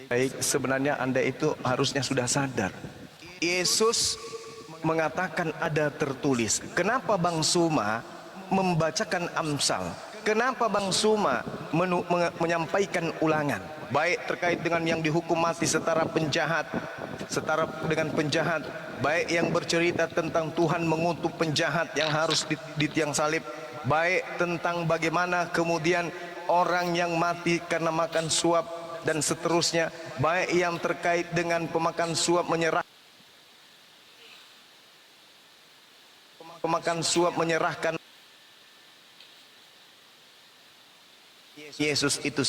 Baik, sebenarnya Anda itu harusnya sudah sadar. Yesus mengatakan ada tertulis. Kenapa Bang Suma membacakan Amsal? Kenapa Bang Suma menyampaikan ulangan? Baik terkait dengan yang dihukum mati setara dengan penjahat, baik yang bercerita tentang Tuhan mengutuk penjahat yang harus di tiang salib, baik tentang bagaimana kemudian orang yang mati karena makan suap dan seterusnya, baik yang terkait dengan pemakan suap menyerahkan Yesus itu.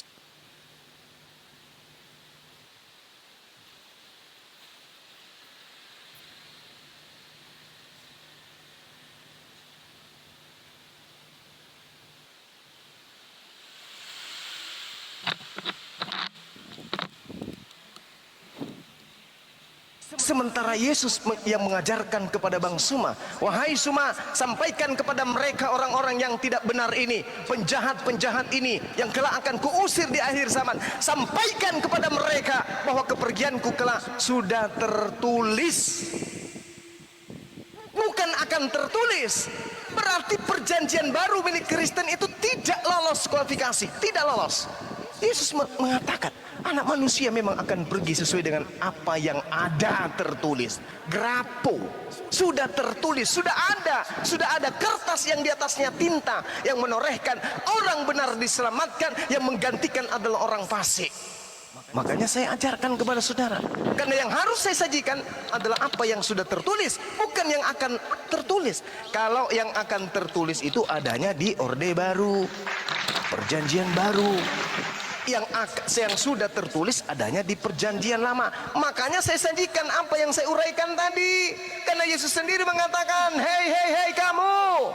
Sementara Yesus yang mengajarkan kepada Bang Suma, wahai Suma, sampaikan kepada mereka orang-orang yang tidak benar ini, penjahat-penjahat ini yang kelak akan kuusir di akhir zaman. Sampaikan kepada mereka bahwa kepergianku kelak sudah tertulis. Bukan akan tertulis. Berarti perjanjian baru milik Kristen itu tidak lolos kualifikasi, tidak lolos. Yesus mengatakan anak manusia memang akan pergi sesuai dengan apa yang ada tertulis. Grapo sudah tertulis, sudah ada kertas yang di atasnya tinta yang menorehkan orang benar diselamatkan, yang menggantikan adalah orang fasik. Makanya saya ajarkan kepada saudara, karena yang harus saya sajikan adalah apa yang sudah tertulis, bukan yang akan tertulis. Kalau yang akan tertulis itu adanya di Orde Baru, Perjanjian Baru. Yang sudah tertulis adanya di Perjanjian Lama. Makanya saya sajikan apa yang saya uraikan tadi, karena Yesus sendiri mengatakan, hei kamu,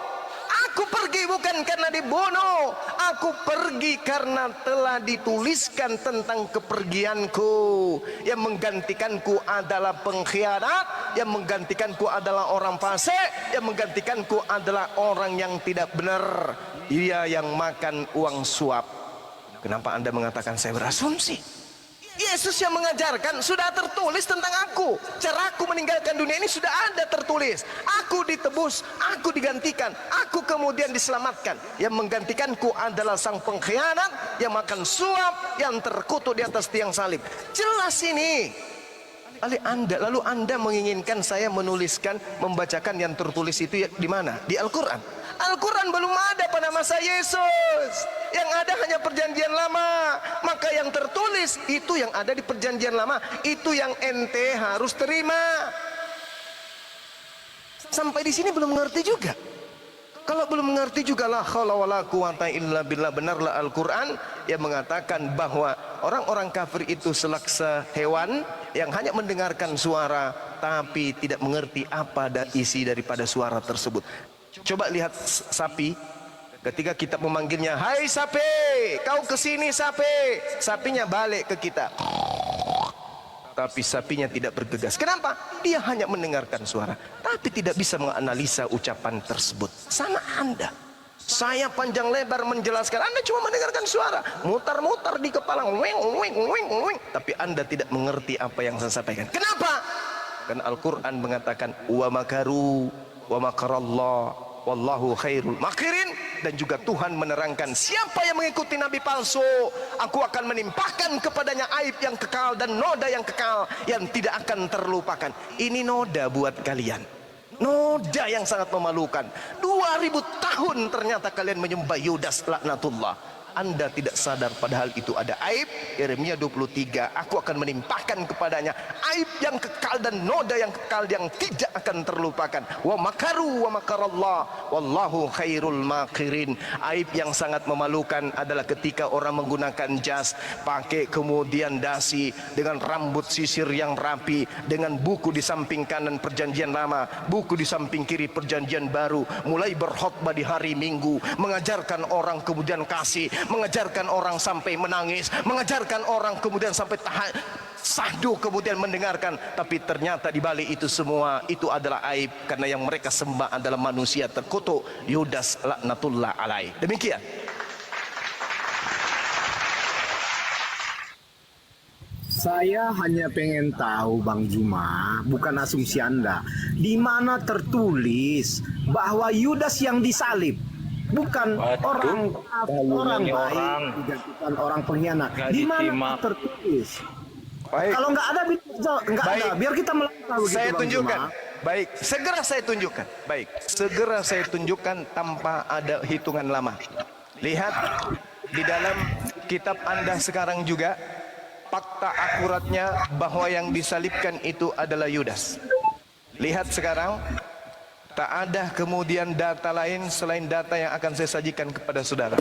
aku pergi bukan karena dibunuh, aku pergi karena telah dituliskan tentang kepergianku. Yang menggantikanku adalah pengkhianat, yang menggantikanku adalah orang fasik, yang menggantikanku adalah orang yang tidak benar, dia yang makan uang suap. Kenapa Anda mengatakan saya berasumsi? Yesus yang mengajarkan sudah tertulis tentang aku. Cara aku meninggalkan dunia ini sudah ada tertulis. Aku ditebus, aku digantikan, aku kemudian diselamatkan. Yang menggantikanku adalah sang pengkhianat yang makan suap, yang terkutuk di atas tiang salib. Jelas ini. Lalu Anda menginginkan saya menuliskan, membacakan yang tertulis itu di mana? Di Al-Quran. Al-Quran belum ada pada masa Yesus. Yang ada hanya Perjanjian Lama. Maka yang tertulis itu yang ada di Perjanjian Lama, itu yang ente harus terima. Sampai di sini belum mengerti juga. Kalau belum mengerti juga, la haula wala quwata illa billah, benarlah Al-Quran yang mengatakan bahwa orang-orang kafir itu selaksa hewan yang hanya mendengarkan suara tapi tidak mengerti apa isi daripada suara tersebut. Coba lihat sapi, ketika kita memanggilnya, hai sapi, kau kesini sapi, sapinya balik ke kita, tapi sapinya tidak bergegas. Kenapa? Dia hanya mendengarkan suara tapi tidak bisa menganalisa ucapan tersebut. Sama Anda, saya panjang lebar menjelaskan, Anda cuma mendengarkan suara, mutar-mutar di kepala, weng, tapi Anda tidak mengerti apa yang saya sampaikan. Kenapa? Karena Al-Quran mengatakan, wa makaru wa makarallah wallahu khairul makirin. Dan juga Tuhan menerangkan, siapa yang mengikuti nabi palsu, aku akan menimpakan kepadanya aib yang kekal dan noda yang kekal yang tidak akan terlupakan. Ini noda buat kalian, noda yang sangat memalukan. 2000 tahun ternyata kalian menyembah Yudas laknatullah. Anda tidak sadar padahal itu ada aib. Yeremia 23, aku akan menimpakan kepadanya aib yang kekal dan noda yang kekal yang tidak akan terlupakan. Wa makaru wa makarallah wallahu khairul makirin. Aib yang sangat memalukan adalah ketika orang menggunakan jas, pakai kemudian dasi, dengan rambut sisir yang rapi, dengan buku di samping kanan Perjanjian Lama, buku di samping kiri Perjanjian Baru, mulai berkhotbah di hari Minggu, mengajarkan orang kemudian kasih, mengajarkan orang sampai menangis, mengajarkan orang kemudian sampai sahdu kemudian mendengarkan. Tapi ternyata di balik itu semua itu adalah aib, karena yang mereka sembah adalah manusia terkutuk, Yudas laknatullah alaih. Demikian. Saya hanya pengen tahu Bang Juma, bukan asumsi Anda, di mana tertulis bahwa Yudas yang disalib bukan Waduh, orang ini baik orang digantikan orang pengkhianat. nggak Di mana disimak. tertulis? Baik, Kalau nggak ada, nggak ada. Baik. Biar kita melangkah begitu saya Bang tunjukkan. Juma. Baik, segera saya tunjukkan. Baik, segera saya tunjukkan tanpa ada hitungan lama. Lihat di dalam kitab Anda sekarang juga fakta akuratnya bahwa yang disalibkan itu adalah Yudas. Lihat sekarang, tak ada kemudian data lain selain data yang akan saya sajikan kepada saudara.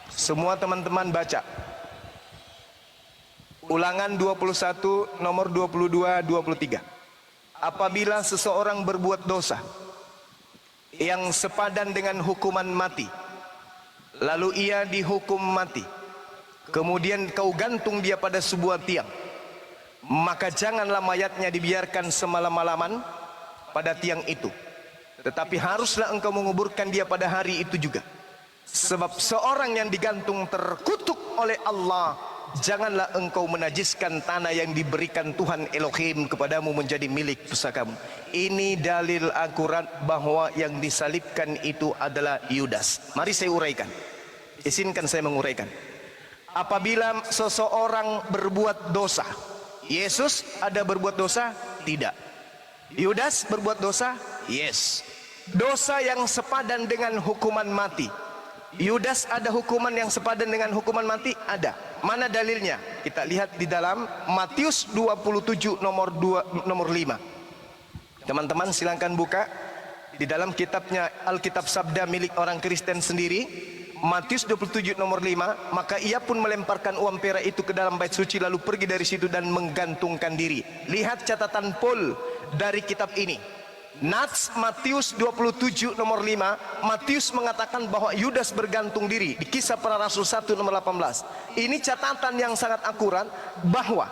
Semua teman-teman baca Ulangan 21 nomor 22 23. Apabila seseorang berbuat dosa yang sepadan dengan hukuman mati, lalu ia dihukum mati, kemudian kau gantung dia pada sebuah tiang, maka janganlah mayatnya dibiarkan semalam-malaman pada tiang itu, tetapi haruslah engkau menguburkan dia pada hari itu juga. Sebab seorang yang digantung terkutuk oleh Allah, janganlah engkau menajiskan tanah yang diberikan Tuhan Elohim kepadamu menjadi milik pusakamu. Ini dalil akurat bahwa yang disalibkan itu adalah Yudas. Mari saya uraikan. Izinkan saya menguraikan. Apabila seseorang berbuat dosa, Yesus ada berbuat dosa? Tidak. Yudas berbuat dosa? Yes. Dosa yang sepadan dengan hukuman mati. Yudas ada hukuman yang sepadan dengan hukuman mati? Ada. Mana dalilnya? Kita lihat di dalam Matius 27 nomor 5. Teman-teman silakan buka di dalam kitabnya Alkitab Sabda milik orang Kristen sendiri. Matius 27 nomor 5. Maka ia pun melemparkan uang perak itu ke dalam bait suci, lalu pergi dari situ dan menggantungkan diri. Lihat catatan Paul dari kitab ini. Nats Matius 27 nomor 5. Matius mengatakan bahwa Yudas bergantung diri. Di Kisah Para Rasul 1 nomor 18. Ini catatan yang sangat akurat bahwa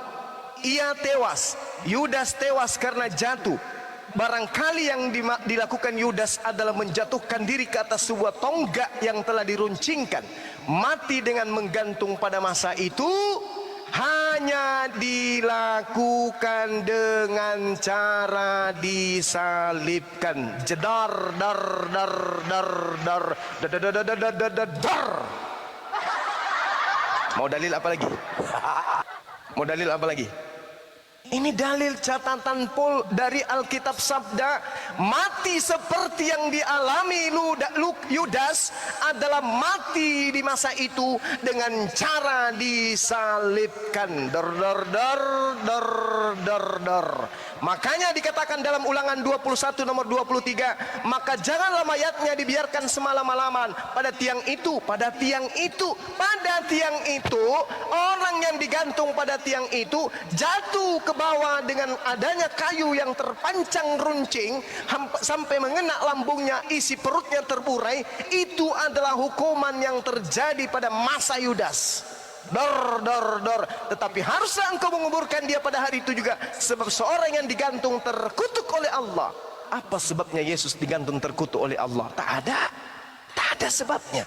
ia tewas, Yudas tewas karena jatuh. Barangkali yang dilakukan Yudas adalah menjatuhkan diri ke atas sebuah tonggak yang telah diruncingkan. Mati dengan menggantung pada masa itu hanya dilakukan dengan cara disalibkan. Jedar dar dar dar dar dar dar dar dar dar dar dar. Mau dalil apa lagi? Mau dalil apa lagi? Ini dalil catatan Paul dari Alkitab Sabda. Mati seperti yang dialami Yudas adalah mati di masa itu dengan cara disalibkan. Der der der der der der. Makanya dikatakan dalam Ulangan 21 nomor 23, maka janganlah mayatnya dibiarkan semalam-malaman pada tiang itu, pada tiang itu, pada tiang itu. Orang yang digantung pada tiang itu jatuh ke bawah dengan adanya kayu yang terpancang runcing sampai mengena lambungnya, isi perutnya terburai. Itu adalah hukuman yang terjadi pada masa Yudas. Dor dor dor. Tetapi haruslah engkau menguburkan dia pada hari itu juga, sebab seorang yang digantung terkutuk oleh Allah. Apa sebabnya Yesus digantung terkutuk oleh Allah? Tak ada sebabnya.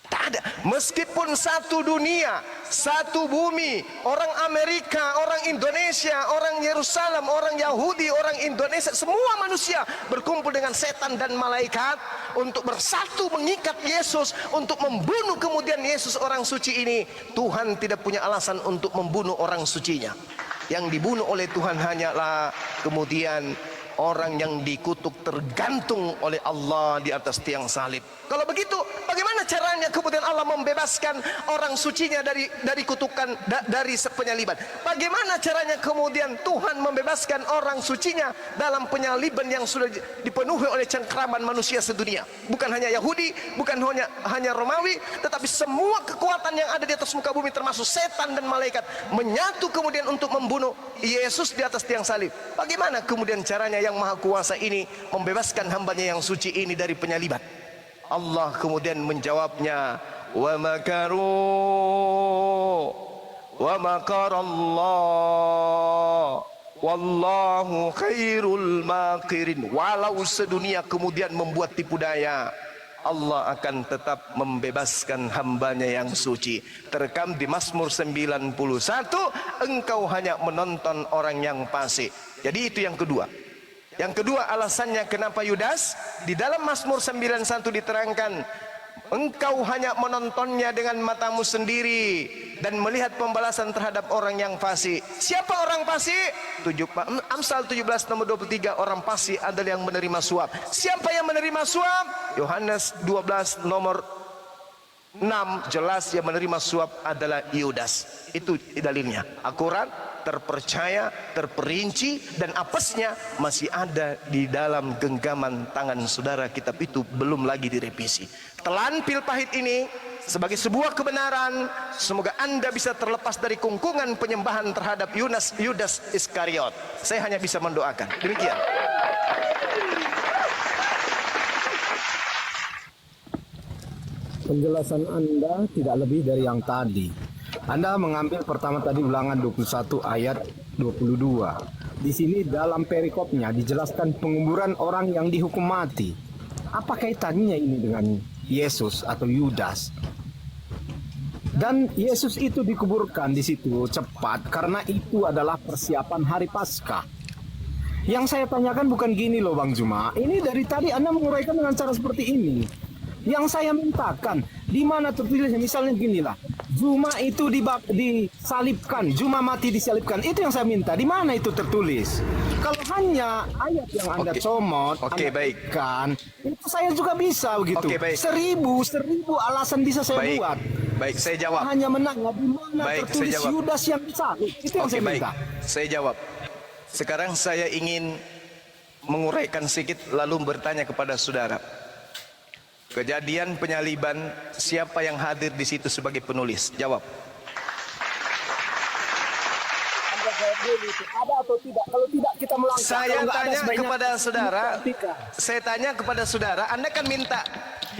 Tak ada. Meskipun satu dunia, satu bumi, orang Amerika, orang Indonesia, orang Yerusalem, orang Yahudi, orang Indonesia, semua manusia berkumpul dengan setan dan malaikat untuk bersatu mengikat Yesus, untuk membunuh kemudian Yesus orang suci ini. Tuhan tidak punya alasan untuk membunuh orang sucinya. Yang dibunuh oleh Tuhan hanyalah kemudian orang yang dikutuk tergantung oleh Allah di atas tiang salib. Kalau begitu, bagaimana caranya kemudian Allah membebaskan orang sucinya dari kutukan, dari penyaliban? Bagaimana caranya kemudian Tuhan membebaskan orang sucinya dalam penyaliban yang sudah dipenuhi oleh cengkraman manusia sedunia? Bukan hanya Yahudi, bukan hanya Romawi, tetapi semua kekuatan yang ada di atas muka bumi termasuk setan dan malaikat menyatu kemudian untuk membunuh Yesus di atas tiang salib. Bagaimana kemudian caranya yang maha kuasa ini membebaskan hambanya yang suci ini dari penyaliban? Allah kemudian menjawabnya, wa makaru wa makarallah wallahu khairul makirin. Walau sedunia kemudian membuat tipu daya, Allah akan tetap membebaskan hambanya yang suci. Terekam di Mazmur 91, engkau hanya menonton orang yang fasik. Jadi itu yang kedua. Yang kedua alasannya kenapa Yudas, di dalam Mazmur 91 diterangkan, engkau hanya menontonnya dengan matamu sendiri dan melihat pembalasan terhadap orang yang fasik. Siapa orang fasik? Amsal 17 nomor 23, orang fasik adalah yang menerima suap. Siapa yang menerima suap? Yohanes 12 nomor 6 jelas yang menerima suap adalah Yudas. Itu dalilnya. Akurat, terpercaya, terperinci, dan apesnya masih ada di dalam genggaman tangan saudara. Kitab itu belum lagi direvisi. Telan pil pahit ini sebagai sebuah kebenaran. Semoga Anda bisa terlepas dari kungkungan penyembahan terhadap Yudas Iskariot. Saya hanya bisa mendoakan. Demikian. Penjelasan Anda tidak lebih dari yang tadi. Anda mengambil pertama tadi Ulangan 21 ayat 22. Di sini dalam perikopnya dijelaskan penguburan orang yang dihukum mati. Apa kaitannya ini dengan Yesus atau Yudas? Dan Yesus itu dikuburkan di situ cepat karena itu adalah persiapan hari Paskah. Yang saya tanyakan bukan gini loh Bang Juma. Ini dari tadi Anda menguraikan dengan cara seperti ini. Yang saya mintakan, di mana tertulisnya misalnya ginilah, Juma itu disalibkan, Juma mati disalibkan. Itu yang saya minta. Di mana itu tertulis? Kalau hanya ayat yang Anda comot, Anda berikan, itu saya juga bisa begitu. Seribu alasan bisa saya buat. Baik, saya jawab. Hanya menanya di mana tertulis Yudas yang disalib. Itu yang saya minta. Saya jawab. Sekarang saya ingin menguraikan sedikit lalu bertanya kepada saudara. Kejadian penyaliban, siapa yang hadir di situ sebagai penulis? Jawab. Anda jawab dulu itu. Ada atau tidak? Kalau tidak kita melangkah. Saya tanya kepada saudara. Saya tanya kepada saudara. Anda kan minta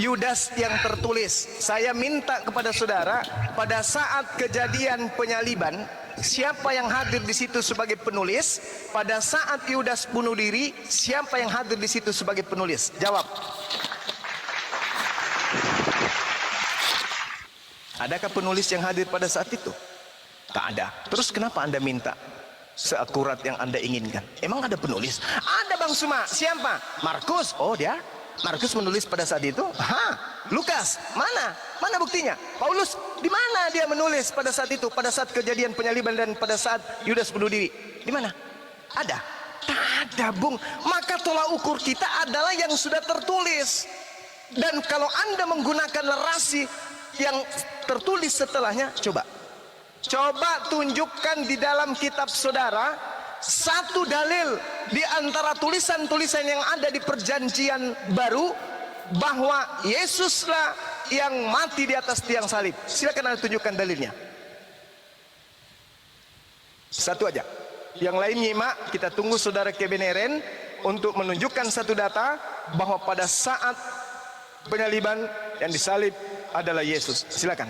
Yudas yang tertulis. Saya minta kepada saudara pada saat kejadian penyaliban, siapa yang hadir di situ sebagai penulis? Pada saat Yudas bunuh diri, siapa yang hadir di situ sebagai penulis? Jawab. Adakah penulis yang hadir pada saat itu? Tak ada. Terus kenapa Anda minta seakurat yang Anda inginkan? Emang ada penulis? Ada Bang Suma. Siapa? Markus. Oh dia? Markus menulis pada saat itu? Lukas. Mana? Mana buktinya? Paulus. Di mana dia menulis pada saat itu? Pada saat kejadian penyaliban dan pada saat Yudas bunuh diri. Di mana? Ada? Tak ada, Bung. Maka tolak ukur kita adalah yang sudah tertulis. Dan kalau Anda menggunakan narasi yang tertulis setelahnya, coba tunjukkan di dalam kitab saudara satu dalil di antara tulisan-tulisan yang ada di perjanjian baru bahwa Yesuslah yang mati di atas tiang salib. Silakan Anda tunjukkan dalilnya. Satu aja. Yang lain nyimak, kita tunggu saudara Kebeneren untuk menunjukkan satu data bahwa pada saat penyaliban yang disalib adalah Yesus. Silakan.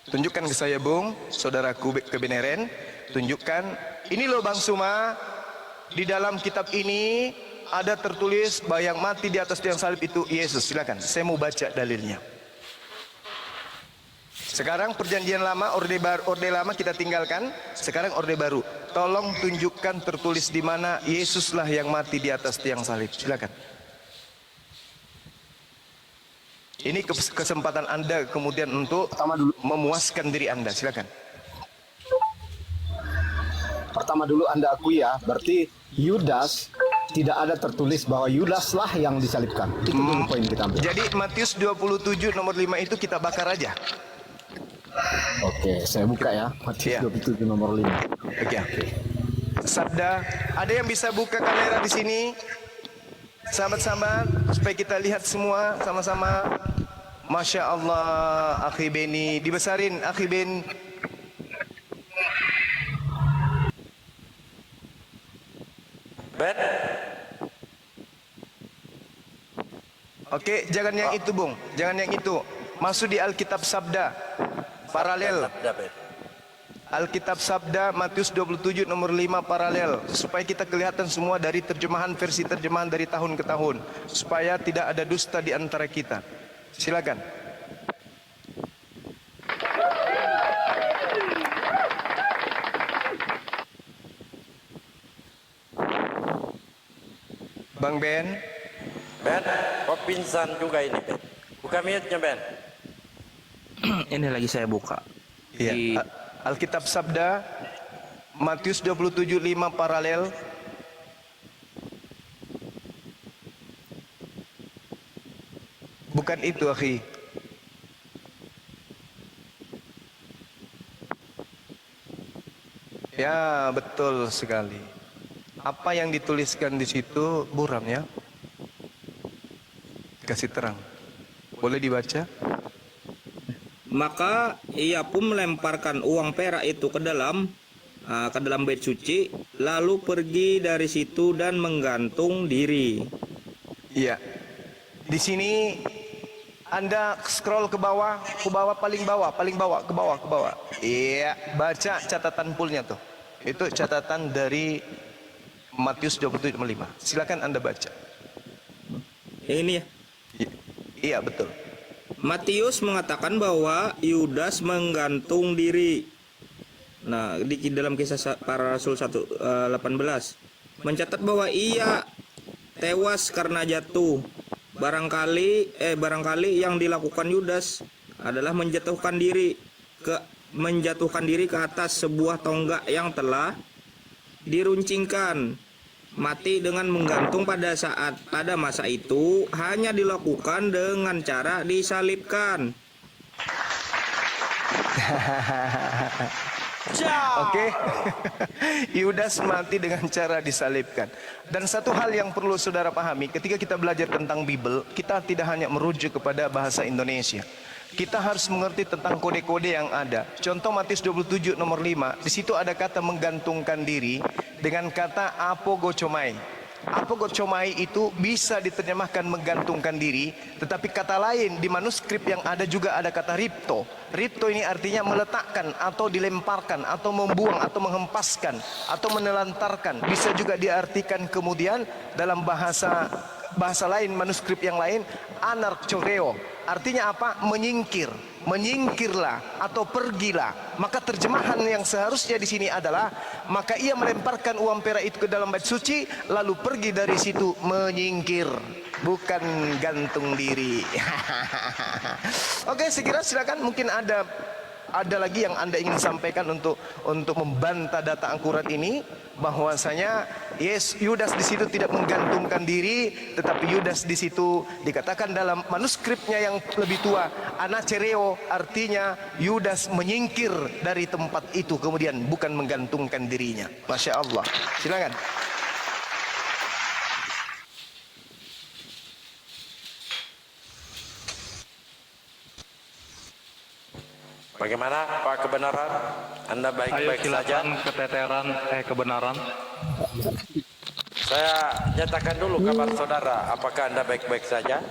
Tunjukkan ke saya, Bung, saudaraku Kebeneren. Tunjukkan. Ini loh Bang Suma. Di dalam kitab ini ada tertulis bahwa yang mati di atas tiang salib itu Yesus. Silakan. Saya mau baca dalilnya. Sekarang perjanjian lama, orde lama kita tinggalkan. Sekarang orde baru. Tolong tunjukkan tertulis di mana Yesuslah yang mati di atas tiang salib. Silakan. Ini kesempatan Anda kemudian untuk memuaskan diri Anda. Silakan. Pertama dulu Anda akui ya, berarti Yudas tidak ada tertulis bahwa Yudaslah yang disalibkan. Itu dulu poin kita ambil. Jadi Matius 27 nomor 5 itu kita bakar aja. Oke, saya buka ya. Matius 27 nomor 5. Oke. Sabda, ada yang bisa buka kamera di sini? Sahabat-sahabat, supaya kita lihat semua sama-sama. Masya Allah, Akhi Beni, dibesarin Akhi Ben. Oke, jangan yang itu, Bung. Jangan yang itu. Masuk di Alkitab Sabda. Paralel. Alkitab Sabda Matius 27 nomor 5 paralel, supaya kita kelihatan semua dari terjemahan versi terjemahan dari tahun ke tahun, supaya tidak ada dusta di antara kita. Silakan. Bang Ben. Ben, kok pingsan juga ini, Ben? Buka mute-nya, Ben. Ini lagi saya buka. Iya. Alkitab Sabda Matius 27:5 paralel. Bukan itu, akhi. Ya, betul sekali. Apa yang dituliskan di situ buram ya? Kasih terang. Boleh dibaca? Maka ia pun melemparkan uang perak itu ke dalam bait suci, lalu pergi dari situ dan menggantung diri. Iya. Di sini Anda scroll ke bawah, paling bawah, ke bawah. Iya, baca catatan poolnya tuh. Itu catatan dari Matius 27:5. Silakan Anda baca. Ini ya. Iya, betul. Matius mengatakan bahwa Yudas menggantung diri. Nah, di dalam kisah para rasul 1:18 mencatat bahwa ia tewas karena jatuh. Barangkali yang dilakukan Yudas adalah menjatuhkan diri ke atas sebuah tonggak yang telah diruncingkan. Mati dengan menggantung pada masa itu hanya dilakukan dengan cara disalibkan. Oke. Yudas mati dengan cara disalibkan. Dan satu hal yang perlu saudara pahami, ketika kita belajar tentang Bible, kita tidak hanya merujuk kepada bahasa Indonesia. Kita harus mengerti tentang kode-kode yang ada. Contoh Matius 27 nomor 5, di situ ada kata menggantungkan diri dengan kata apogocomai. Apogocomai itu bisa diterjemahkan menggantungkan diri, tetapi kata lain di manuskrip yang ada juga ada kata ripto. Ripto ini artinya meletakkan atau dilemparkan atau membuang atau menghempaskan atau menelantarkan. Bisa juga diartikan kemudian dalam bahasa lain, manuskrip yang lain, anarchoreo. Artinya apa? Menyingkir. Menyingkirlah atau pergilah. Maka terjemahan yang seharusnya di sini adalah, maka ia melemparkan uang perak itu ke dalam bait suci, lalu pergi dari situ menyingkir, bukan gantung diri. Oke, sekira silakan, mungkin ada lagi yang Anda ingin sampaikan untuk membantah data akurat ini, bahwasanya Yudas di situ tidak menggantungkan diri, tetapi Yudas di situ dikatakan dalam manuskripnya yang lebih tua, anacereo, artinya Yudas menyingkir dari tempat itu kemudian, bukan menggantungkan dirinya. Masya Allah. Silakan. Bagaimana Pak kebenaran? Anda baik-baik saja? Kebenaran. Saya nyatakan dulu kabar saudara, apakah Anda baik-baik saja?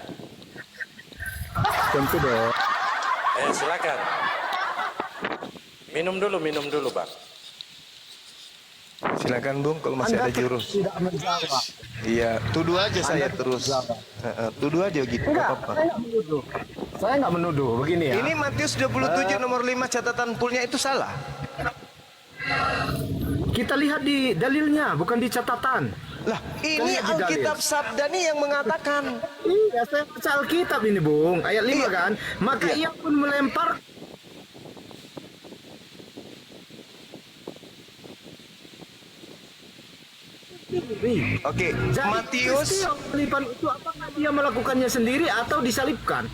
Tentu dong. Silakan. Minum dulu Bang. Silakan Bung, kalau masih ada jurus. Tidak menjawab. Iya, tuduh aja saya terus. Tuduh aja gitu, Enggak, apa-apa. Saya nggak menuduh. Begini ya. Ini Matius 27 nomor 5 catatan poolnya itu salah. Kita lihat di dalilnya, bukan di catatan. Lah, ini lihat di Alkitab Sabda nih yang mengatakan. Iya, saya baca Alkitab ini, Bung. Ayat 5 Iya. kan. Maka ia pun melempar. Oke, Jadi, Matius. peristiwa saliban itu apakah dia melakukannya sendiri atau disalibkan?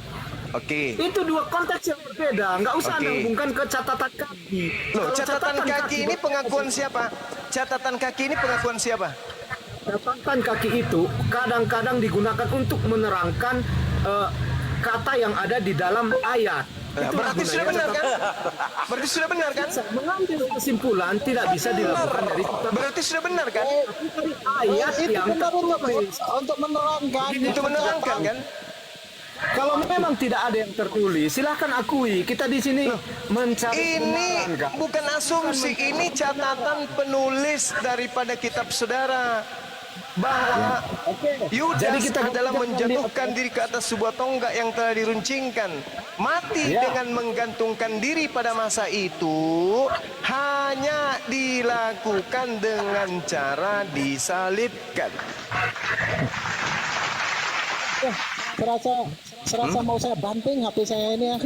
Oke. Itu dua konteks yang berbeda. Nggak usah Anda Oke. hubungkan ke catatan kaki. Loh, Kalau catatan kaki ini pengakuan siapa? Catatan kaki ini pengakuan siapa? Catatan kaki itu kadang-kadang digunakan untuk menerangkan kata yang ada di dalam ayat. Nah, Itulah berarti gunanya sudah benar kan? catatan. Berarti sudah benar kan? Mengambil kesimpulan tidak bisa dilakukan dari catatan Berarti sudah benar kan? ayat Itu yang benar untuk menerangkan. Itu menerangkan kan? Kalau memang tidak ada yang tertulis, silahkan akui. Kita di sini mencari Ini kebenaran, Kak. bukan asumsi, ini catatan penulis daripada kitab saudara bahwa Yudas Jadi kita adalah buktikan menjatuhkan diri ke atas sebuah tonggak yang telah diruncingkan. Mati Ya. dengan menggantungkan diri pada masa itu hanya dilakukan dengan cara disalibkan. Serasa mau saya banting HP saya ini ya.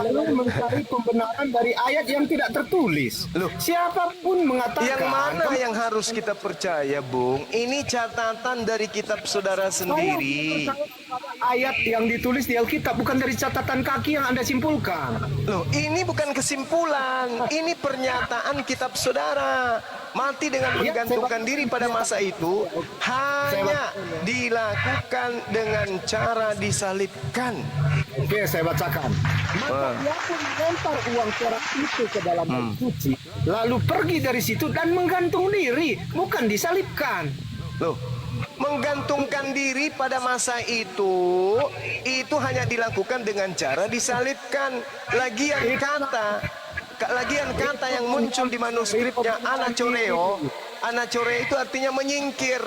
Lalu mencari pembenaran dari ayat yang tidak tertulis. Loh. Siapapun mengatakan Yang mana yang harus kita percaya, Bung? Ini catatan dari kitab saudara sendiri. ayat yang ditulis di Alkitab, bukan dari catatan kaki yang Anda simpulkan. Loh, ini bukan kesimpulan, ini pernyataan kitab saudara. Mati dengan menggantungkan diri pada masa itu hanya dilakukan dengan cara disalibkan. Oke, saya bacakan. Maka dia pun melempar uang perak itu ke dalam air suci, lalu pergi dari situ dan menggantung diri, bukan disalibkan. Loh, menggantungkan diri pada masa itu hanya dilakukan dengan cara disalibkan. Lagian kata yang muncul di manuskripnya anacoreo itu artinya menyingkir.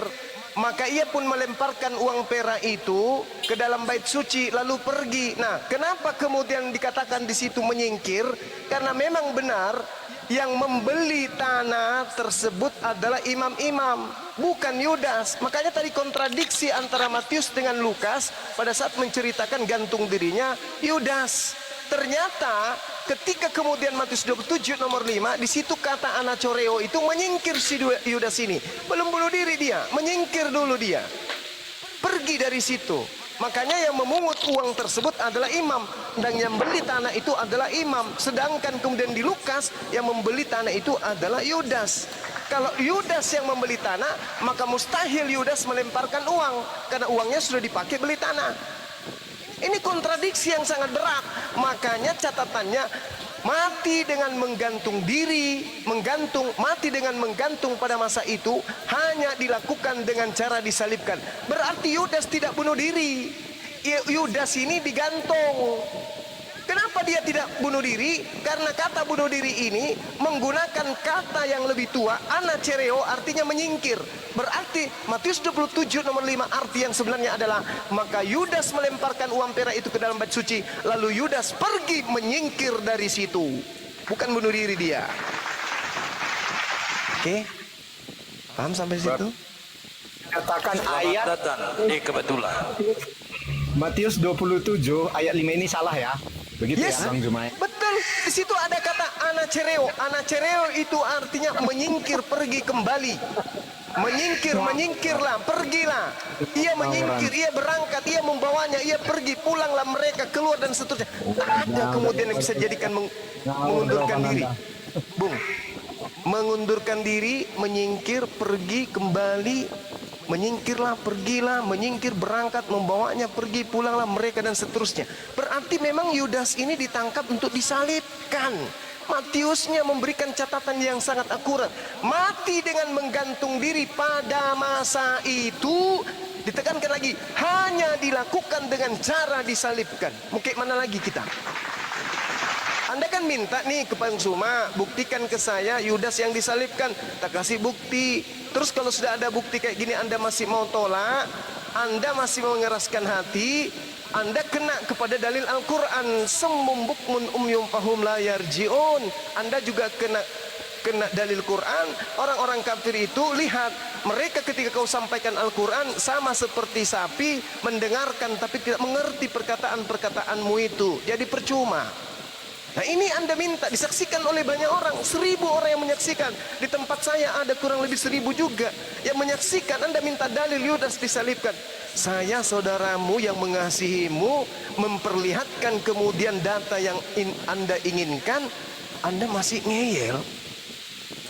Maka ia pun melemparkan uang perak itu ke dalam bait suci lalu pergi. Nah, kenapa kemudian dikatakan di situ menyingkir? Karena memang benar yang membeli tanah tersebut adalah imam-imam, bukan Yudas. Makanya tadi kontradiksi antara Matius dengan Lukas pada saat menceritakan gantung dirinya Yudas. Ternyata ketika kemudian Matius 27 nomor 5 di situ kata anacoreo itu menyingkir si Yudas ini. Belum bunuh diri dia, menyingkir dulu dia. Pergi dari situ. Makanya yang memungut uang tersebut adalah imam dan yang beli tanah itu adalah imam. Sedangkan kemudian di Lukas yang membeli tanah itu adalah Yudas. Kalau Yudas yang membeli tanah, maka mustahil Yudas melemparkan uang karena uangnya sudah dipakai beli tanah. Ini kontradiksi yang sangat berat. Makanya catatannya mati dengan menggantung diri, mati dengan menggantung pada masa itu hanya dilakukan dengan cara disalibkan. Berarti Yudas tidak bunuh diri. Yudas ini digantung. Kenapa dia tidak bunuh diri? Karena kata bunuh diri ini menggunakan kata yang lebih tua, anacereo, artinya menyingkir. Berarti Matius 27 nomor 5 arti yang sebenarnya adalah maka Yudas melemparkan uang perak itu ke dalam bait suci, lalu Yudas pergi menyingkir dari situ. Bukan bunuh diri dia. Oke? Paham sampai situ? Katakan Selamat ayat datang di kebetulan. Matius 27 ayat 5 ini salah ya. Begitu Yes, ya, Bang Jumai. betul. Di situ ada kata anacereo. Anacereo itu artinya menyingkir, pergi kembali. Menyingkirlah, pergilah. Ia menyingkir, ia berangkat, ia membawanya, ia pergi, pulanglah mereka, keluar dan seterusnya. Tidak ada kemudian yang bisa jadikan mengundurkan diri. Bung, mengundurkan diri, menyingkir, pergi, kembali. Menyingkirlah, pergilah, menyingkir, berangkat, membawanya, pergi, pulanglah mereka dan seterusnya. Berarti memang Yudas ini ditangkap untuk disalibkan. Matiusnya memberikan catatan yang sangat akurat. Mati dengan menggantung diri pada masa itu, ditekankan lagi, hanya dilakukan dengan cara disalibkan. Mungkin mana lagi kita? Anda kan minta nih ke Bang Suma, buktikan ke saya Yudas yang disalibkan. Tak kasih bukti. Terus kalau sudah ada bukti kayak gini Anda masih mau tolak, Anda masih mau mengeraskan hati, Anda kena kepada dalil Al-Quran. Summum bukmun umyum fahum la yarji'un. Anda juga kena dalil Quran. Orang-orang kafir itu, lihat, mereka ketika kau sampaikan Al-Quran sama seperti sapi, mendengarkan tapi tidak mengerti perkataan-perkataanmu itu. Jadi percuma. Nah ini Anda minta disaksikan oleh banyak orang, 1000 orang yang menyaksikan. Di tempat saya ada kurang lebih 1000 juga yang menyaksikan. Anda minta dalil Yudas disalibkan. Saya saudaramu yang mengasihimu, memperlihatkan kemudian data yang Anda inginkan, Anda masih ngeyel.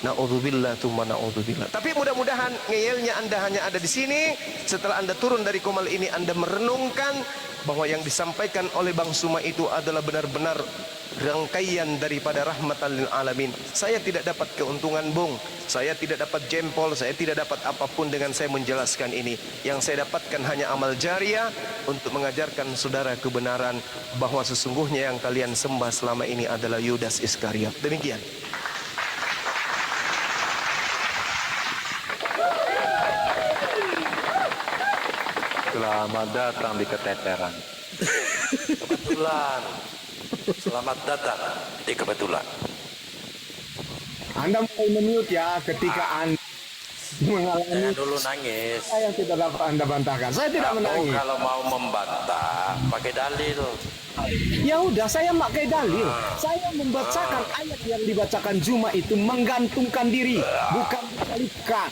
Na'udzubillah tsumma na'udzubillah. Tapi mudah-mudahan ngeyelnya Anda hanya ada di sini. Setelah Anda turun dari komal ini, Anda merenungkan bahwa yang disampaikan oleh Bang Suma itu adalah benar-benar rangkaian daripada rahmatan lil alamin. Saya tidak dapat keuntungan, Bung. Saya tidak dapat jempol, saya tidak dapat apapun dengan saya menjelaskan ini. Yang saya dapatkan hanya amal jariah untuk mengajarkan saudara kebenaran bahwa sesungguhnya yang kalian sembah selama ini adalah Yudas Iskariot. Demikian. Selamat datang di keteteran. Kebetulan. Selamat datang di kebetulan. Anda mulai memute ya ketika Anda mengalami Jangan dulu nangis. saya yang tidak dapat Anda bantahkan. Saya tidak Kamu menangis. kalau mau membantah pakai dalil. Ya udah, saya pakai dalil. Saya membacakan ayat yang dibacakan Juma itu menggantungkan diri, bukan disalibkan.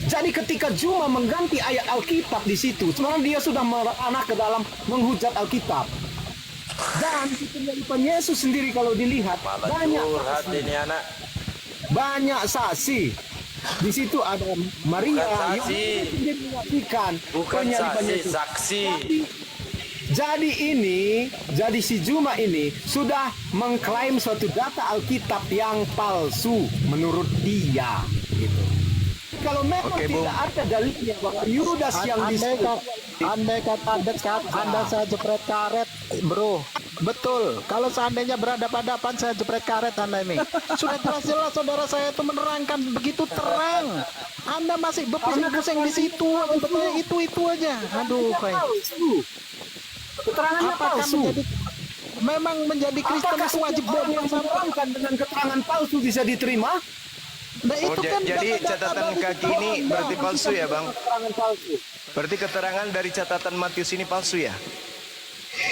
Jadi ketika Juma mengganti ayat Alkitab di situ, sebenarnya dia sudah anak ke dalam menghujat Alkitab. Dan penyaliban Yesus sendiri kalau dilihat Malah banyak curhat saksi. ini anak. Banyak saksi. Di situ ada Maria Bukan yang saksi. sendiri menyaksikan Bukan penyaliban saksi, Yesus. saksi. Jadi si Juma ini sudah mengklaim suatu data Alkitab yang palsu menurut dia. Gitu. Kalau memang Oke, Bung. tidak ada dalilnya bahwa Yudas yang Andai kata dekat, Anda saya jepret karet, bro. Betul. Kalau seandainya berhadapan-hadapan, saya jepret karet Anda ini. Sudah jelas saudara saya itu menerangkan begitu terang. Anda masih berpusing-pusing di situ, betulnya itu aja. Aduh, kayak. keterangannya Apakah palsu. memang menjadi Kristen Apakah itu wajib orang bodoh yang sama? menerangkan dengan keterangan palsu bisa diterima? Nah, Oh, itu kan jadi data-data catatan dari kaki ini Anda. berarti palsu ya, Bang? Keterangan palsu. Berarti keterangan dari catatan Matius ini palsu ya?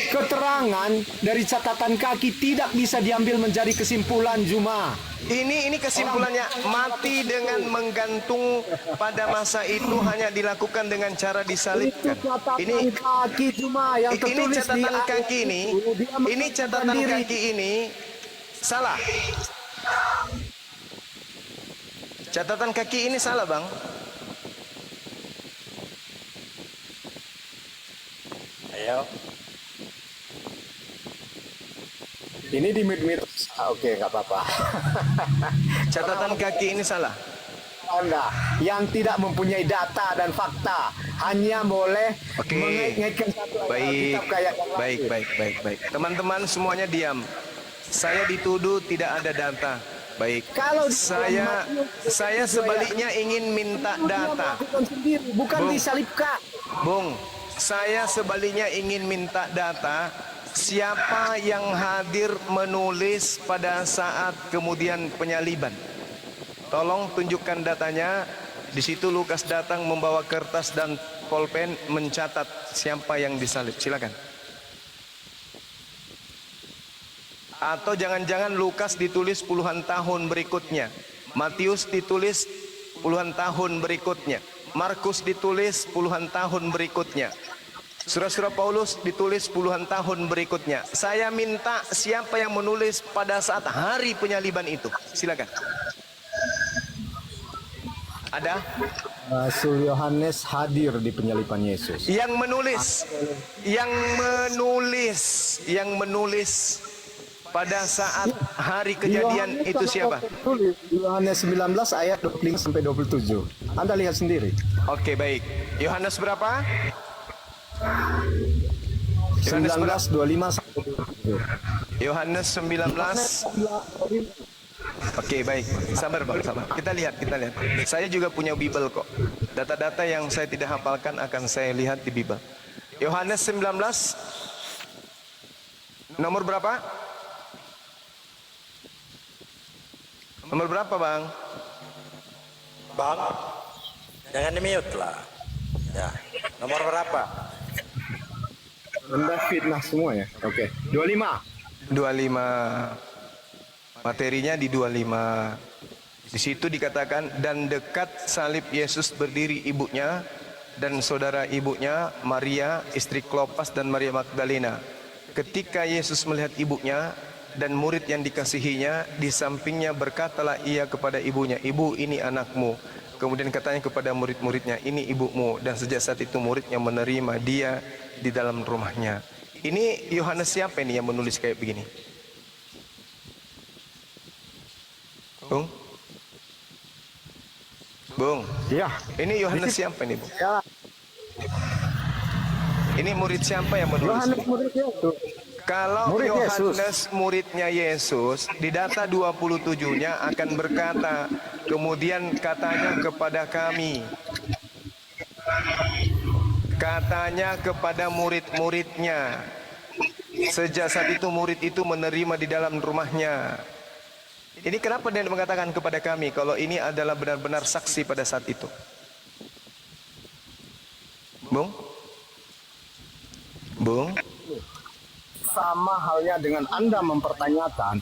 Keterangan dari catatan kaki tidak bisa diambil menjadi kesimpulan Juma. Ini kesimpulannya, mati dengan menggantung pada masa itu hanya dilakukan dengan cara disalibkan. Ini Kaki Juma yang ini tertulis di catatan ayat kaki ini, itu, dia ini catatan mengatakan diri. kaki ini salah. Catatan kaki ini salah, Bang. Ayo. Ini di mid. Oke, nggak apa-apa. Catatan kaki ini salah. Anda yang tidak mempunyai data dan fakta hanya boleh Oke. mengait-ngaitkan satu ayat Baik, Alkitab kayak yang baik, lain. baik. Teman-teman semuanya diam. Saya dituduh tidak ada data. Baik. Kalau di Saya sebaliknya ingin minta Dia data. melakukan sendiri, bukan Bung. disalibkan. Bung, saya sebaliknya ingin minta data siapa yang hadir menulis pada saat kemudian penyaliban. Tolong tunjukkan datanya. Di situ Lukas datang membawa kertas dan pulpen mencatat siapa yang disalib. Silakan. Atau jangan-jangan Lukas ditulis puluhan tahun berikutnya, Matius ditulis puluhan tahun berikutnya, Markus ditulis puluhan tahun berikutnya, surah-surah Paulus ditulis puluhan tahun berikutnya. Saya minta siapa yang menulis pada saat hari penyaliban itu. Silakan. Ada Rasul Yohanes hadir di penyaliban Yesus. yang menulis pada saat hari kejadian itu siapa? Yohanes 19 ayat 25 sampai 27. Anda lihat sendiri. Oke, baik. Yohanes berapa? Yohanes 19 berapa? 25 sampai 27. Yohanes 19. Oke, baik. Sabar, Bang, sabar. Kita lihat. Saya juga punya Bible kok. Data-data yang saya tidak hafalkan akan saya lihat di Bible. Yohanes 19 nomor berapa? Nomor berapa, Bang? Bang, jangan di-mute lah. Ya, nomor berapa? Anda fitnah semua ya. Oke. 25. 25. Materinya di 25. Di situ dikatakan, dan dekat salib Yesus berdiri ibunya dan saudara ibunya Maria istri Klopas dan Maria Magdalena. Ketika Yesus melihat ibunya Dan murid yang dikasihinya di sampingnya berkatalah ia kepada ibunya, "Ibu, ini anakmu." Kemudian katanya kepada murid-muridnya, "Ini ibumu." Dan sejak saat itu muridnya menerima dia di dalam rumahnya. Ini Yohanes siapa ini yang menulis kayak begini? Bung? Bung? Ya, Ini Yohanes siapa ini, Bung? ya. Ini murid siapa yang menulis? Yohanes muridnya itu. Kalau Murid Yohanes muridnya Yesus, di data 27-nya akan berkata, kemudian katanya kepada kami, katanya kepada murid-muridnya. Sejak saat itu murid itu menerima di dalam rumahnya. Ini kenapa dia mengatakan kepada kami kalau ini adalah benar-benar saksi pada saat itu? Bung? Bung? Sama halnya dengan Anda mempertanyakan,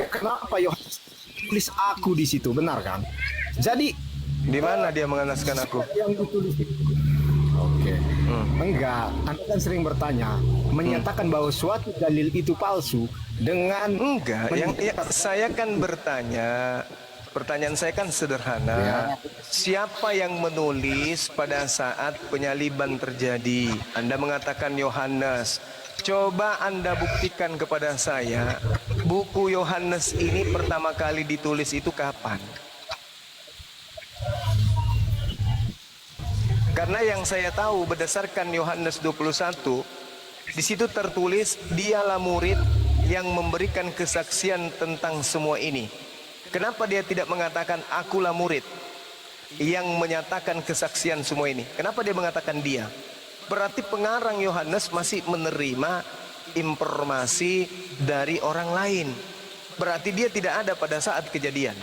kenapa Yohanes tulis aku di situ, benar kan? Jadi Di mana dia mengenaskan aku? yang ditulis itu. Oke. Enggak, Anda kan sering bertanya, menyatakan bahwa suatu dalil itu palsu dengan Enggak, saya kan bertanya, pertanyaan saya kan sederhana. Siapa yang menulis pada saat penyaliban terjadi? Anda mengatakan Yohanes. Coba Anda buktikan kepada saya, buku Yohanes ini pertama kali ditulis itu kapan? Karena yang saya tahu berdasarkan Yohanes 21, di situ tertulis dialah murid yang memberikan kesaksian tentang semua ini. Kenapa dia tidak mengatakan akulah murid yang menyatakan kesaksian semua ini? Kenapa dia mengatakan dia? Berarti pengarang Yohanes masih menerima informasi dari orang lain. Berarti dia tidak ada pada saat kejadian.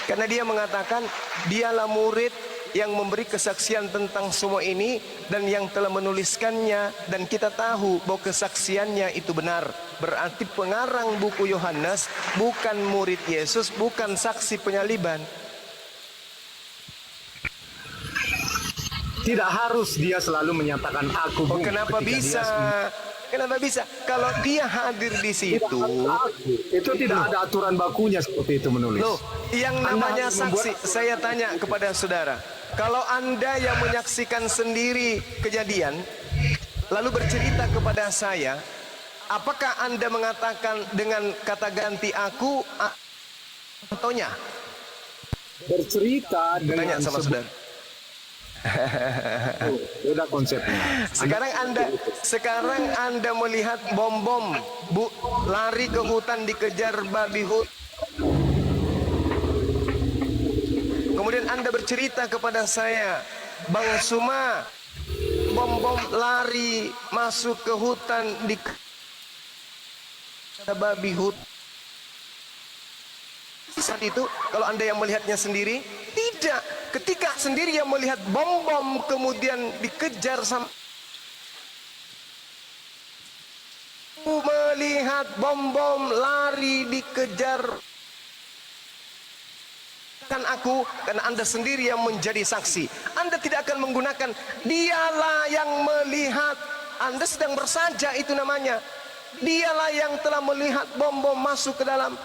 Karena dia mengatakan dialah murid yang memberi kesaksian tentang semua ini dan yang telah menuliskannya, dan kita tahu bahwa kesaksiannya itu benar. Berarti pengarang buku Yohanes bukan murid Yesus, bukan saksi penyaliban. tidak harus dia selalu menyatakan aku. Oh, Bung, kenapa ketika bisa? Kenapa bisa? Kalau dia hadir di situ, itu tidak ada aturan bakunya seperti itu menulis. loh, yang namanya saksi, saya tanya kepada saudara, kalau Anda yang menyaksikan sendiri kejadian, lalu bercerita kepada saya, apakah Anda mengatakan dengan kata ganti aku ataunya? Bercerita Tanya dengan sama saudara. beda konsepnya. Sekarang Anda melihat bom-bom lari ke hutan dikejar babi hutan. Kemudian Anda bercerita kepada saya, Bang Suma, bom-bom lari masuk ke hutan di babi hutan. Saat itu kalau Anda yang melihatnya sendiri, tidak. Ketika sendiri yang melihat bom-bom kemudian dikejar sama, melihat bom-bom lari dikejar kan aku, karena Anda sendiri yang menjadi saksi. Anda tidak akan menggunakan dialah yang melihat. Anda sedang bersaja, itu namanya. Dialah yang telah melihat bom-bom masuk ke dalam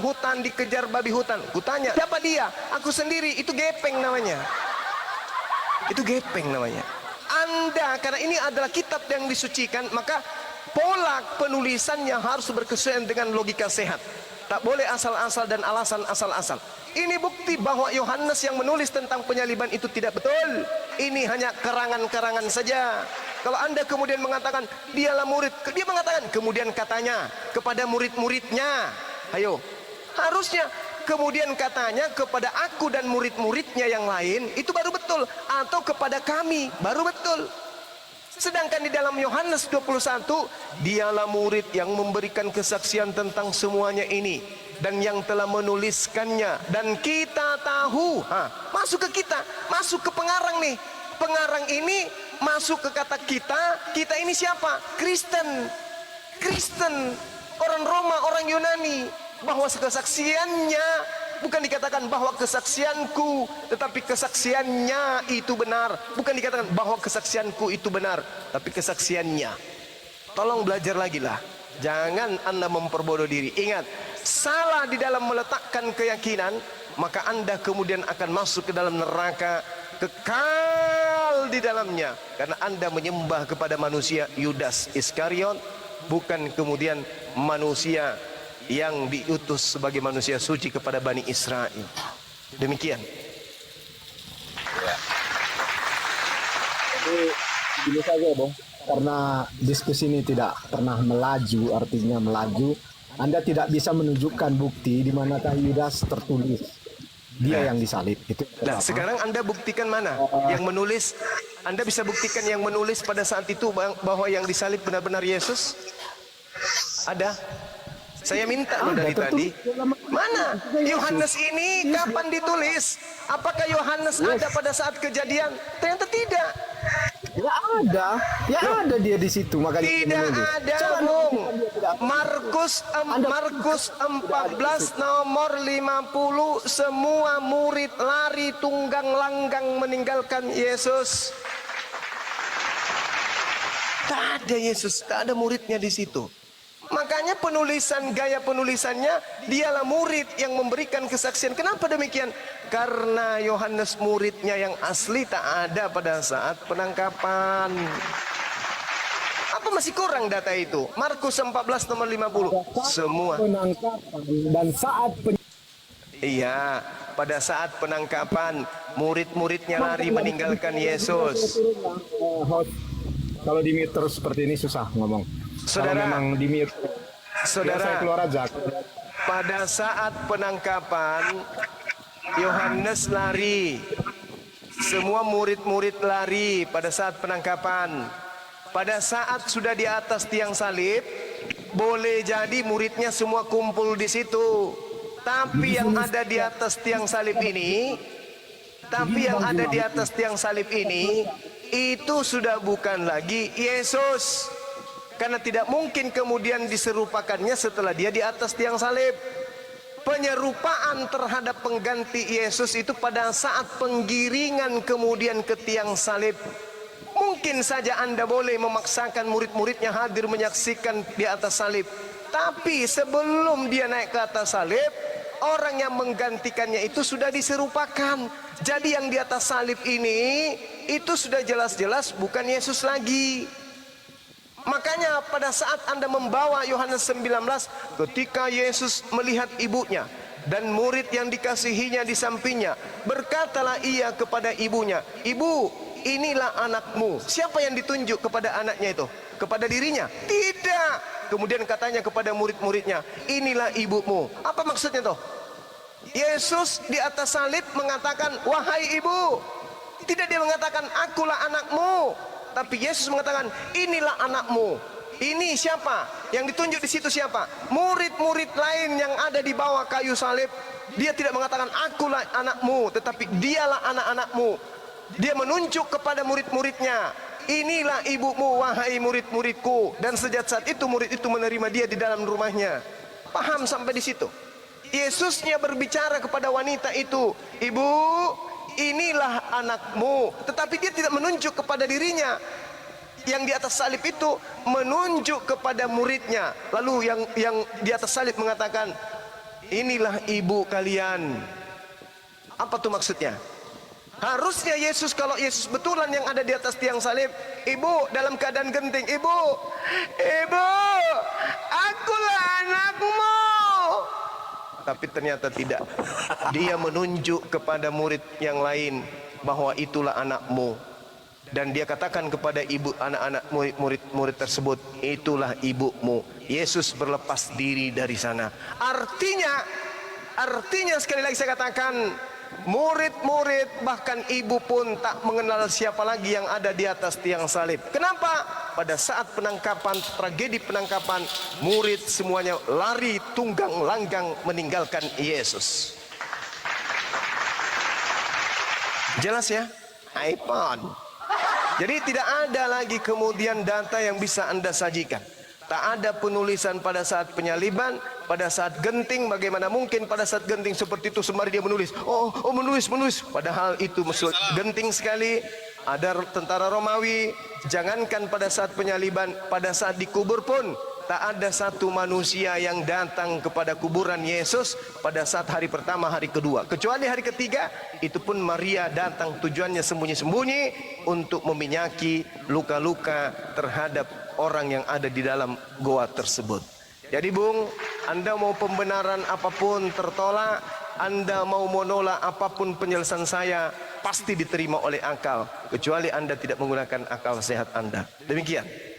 hutan dikejar babi hutan. Kutanya, siapa dia? Aku sendiri. Itu gepeng namanya. Itu gepeng namanya. Anda, karena ini adalah kitab yang disucikan, maka pola penulisannya harus berkesesuaian dengan logika sehat. Tak boleh asal-asal dan alasan asal-asal. Ini bukti bahwa Yohanes yang menulis tentang penyaliban itu tidak betul. Ini hanya karangan-karangan saja. Kalau Anda kemudian mengatakan dialah murid, dia mengatakan kemudian katanya kepada murid-muridnya. Ayo, harusnya kemudian katanya kepada aku dan murid-muridnya yang lain, itu baru betul. Atau kepada kami, baru betul. Sedangkan di dalam Yohanes 21, dialah murid yang memberikan kesaksian tentang semuanya ini, dan yang telah menuliskannya, dan kita tahu. Masuk ke kita, masuk ke pengarang nih. Pengarang ini masuk ke kata kita ini siapa? Kristen, orang Roma, orang Yunani. Bahwa kesaksiannya, bukan dikatakan bahwa kesaksianku, tetapi kesaksiannya itu benar. Bukan dikatakan bahwa kesaksianku itu benar, tapi kesaksiannya. Tolong belajar lagi lah. Jangan Anda memperbodoh diri. Ingat, salah di dalam meletakkan keyakinan, maka Anda kemudian akan masuk ke dalam neraka, kekal di dalamnya, karena Anda menyembah kepada manusia Yudas Iskariot, bukan kemudian manusia yang diutus sebagai manusia suci kepada Bani Israel. Demikian. Jadi gini saja Bung, karena diskusi ini tidak pernah melaju, artinya melaju, Anda tidak bisa menunjukkan bukti di manakah Yudas tertulis dia yang disalib. Itu Nah, sekarang Anda buktikan mana yang menulis. Anda bisa buktikan yang menulis pada saat itu bahwa yang disalib benar-benar Yesus? Ada? Saya minta loh dari tadi. Mana? Yohanes ini kapan ditulis? Apakah Yohanes ada pada saat kejadian? Ternyata tidak. Ya ada dia di situ, makanya dia Tidak menulis. ada, Bung. Markus 14 nomor 50, semua murid lari tunggang langgang meninggalkan Yesus. Tak ada Yesus, tak ada muridnya di situ. Makanya gaya penulisannya, dialah murid yang memberikan kesaksian. Kenapa demikian? Karena Yohanes muridnya yang asli tak ada pada saat penangkapan. Apa masih kurang data itu? Markus 14 nomor 50. Semua. Penangkapan dan saat Iya, pada saat penangkapan murid-muridnya lari meninggalkan Yesus. Kalau di mute terus seperti ini susah ngomong. Saudara, kalau memang di mute, Saudara, saya keluar aja. pada saat penangkapan Yohanes lari. Semua murid-murid lari pada saat penangkapan. Pada saat sudah di atas tiang salib, boleh jadi muridnya semua kumpul di situ. Tapi yang ada di atas tiang salib ini, itu sudah bukan lagi Yesus. Karena tidak mungkin kemudian diserupakannya setelah dia di atas tiang salib. Penyerupaan terhadap pengganti Yesus itu pada saat penggiringan kemudian ke tiang salib. Mungkin saja Anda boleh memaksakan murid-muridnya hadir menyaksikan di atas salib. Tapi sebelum dia naik ke atas salib, orang yang menggantikannya itu sudah diserupakan. Jadi yang di atas salib ini, itu sudah jelas-jelas bukan Yesus lagi. Makanya pada saat Anda membawa Yohanes 19, ketika Yesus melihat ibunya dan murid yang dikasihinya di sampingnya, berkatalah ia kepada ibunya, "Ibu, inilah anakmu." Siapa yang ditunjuk kepada anaknya itu? Kepada dirinya? Tidak. Kemudian katanya kepada murid-muridnya, "Inilah ibumu." Apa maksudnya toh? Yesus di atas salib mengatakan, "Wahai ibu." Tidak dia mengatakan, "Akulah anakmu." Tapi Yesus mengatakan, "Inilah anakmu." Ini siapa? Yang ditunjuk di situ siapa? Murid-murid lain yang ada di bawah kayu salib. Dia tidak mengatakan, "Akulah anakmu," tetapi dialah anak-anakmu. Dia menunjuk kepada murid-muridnya, "Inilah ibumu, wahai murid-muridku." Dan sejak saat itu murid itu menerima dia di dalam rumahnya. Paham sampai di situ? Yesusnya berbicara kepada wanita itu, "Ibu, inilah anakmu." Tetapi dia tidak menunjuk kepada dirinya. Yang di atas salib itu menunjuk kepada muridnya. Lalu yang di atas salib mengatakan, "Inilah ibu kalian." Apa tuh maksudnya? Harusnya Yesus, kalau Yesus betulan yang ada di atas tiang salib, "Ibu," dalam keadaan genting, "Ibu, ibu, akulah anakmu." Tapi ternyata tidak. Dia menunjuk kepada murid yang lain bahwa itulah anakmu. Dan dia katakan kepada ibu, anak-anak murid tersebut, "Itulah ibumu." Yesus berlepas diri dari sana. Artinya sekali lagi saya katakan, murid-murid bahkan ibu pun tak mengenal siapa lagi yang ada di atas tiang salib. Kenapa? Pada saat penangkapan, tragedi penangkapan, murid semuanya lari tunggang langgang meninggalkan Yesus. Jelas ya? iPhone. Jadi tidak ada lagi kemudian data yang bisa Anda sajikan. Tak ada penulisan pada saat penyaliban, pada saat genting. Bagaimana mungkin pada saat genting seperti itu sembari dia menulis? Menulis. Padahal itu genting sekali. Ada tentara Romawi, jangankan pada saat penyaliban, pada saat dikubur pun tak ada satu manusia yang datang kepada kuburan Yesus pada saat hari pertama, hari kedua. Kecuali hari ketiga, itu pun Maria datang tujuannya sembunyi-sembunyi untuk meminyaki luka-luka terhadap orang yang ada di dalam goa tersebut. Jadi Bung, Anda mau pembenaran apapun tertolak, Anda mau menolak apapun penjelasan saya, pasti diterima oleh akal. Kecuali Anda tidak menggunakan akal sehat Anda. Demikian.